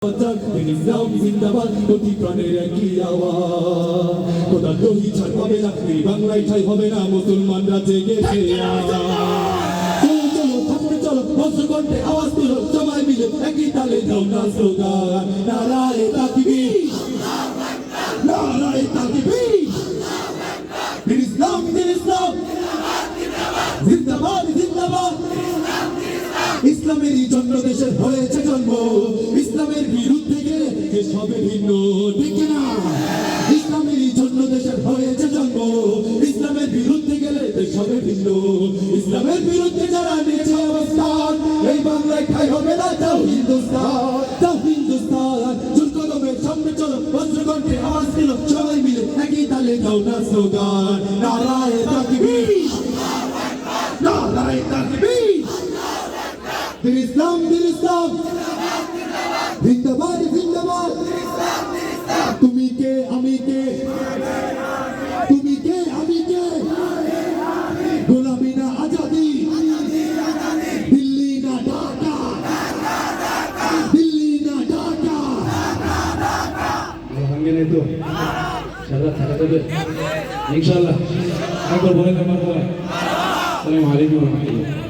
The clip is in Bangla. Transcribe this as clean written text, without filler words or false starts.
ইসলাম জিন্দাবাদ প্রতি প্রাণের একই আওয়াজ খোদা দ্রোহী ছাড় পাবে না এই বাংলায় ঠাই হবে না মুসলমানরা জেগেছে চলো থামতে চলো বজ্র কণ্ঠে আওয়াজ তুলো সবাই মিলে একই তালে দাও না স্লোগান নারায়ে তাকবীর নারায়ে তাকবীর ইসলাম ইসলাম জিন্দাবাদ জিন্দাবাদ ইসলামেরই জন্য দেশের হয়েছে জন্ম ইসলামের বিরুদ্ধে গেলে দেশ হবে ভিন্ন ঠিক না ইসলামেরই জন্য দেশের হয়েছে জন্ম ইসলামের বিরুদ্ধে গেলে দেশ হবে ভিন্ন ইসলামের বিরুদ্ধে যারা নিয়েছে অবস্থান এই বাংলায় ঠাই হবে না যাও হিন্দুস্তান জোর কদমের সামনে চলো বজ্রকণ্ঠে আওয়াজ দিল সবাই মিলে একই তালে দাও না স্লোগান নারায়ে তাকবীর নারায়ে তাকবীর ইসলাম জিন্দাবাদ জিন্দাবাদ তুমি কে আমি কে তুমি কে আমি কে গোলামি না আজাদি দিল্লি না ঢাকা দিল্লি না ঢাকা ভাঙেনি তো ইনশাআল্লাহ থাকা যাবে ইনশাআল্লাহ একবার বলে দেন আসসালামু আলাইকুম ওয়া রাহমাতুল্লাহ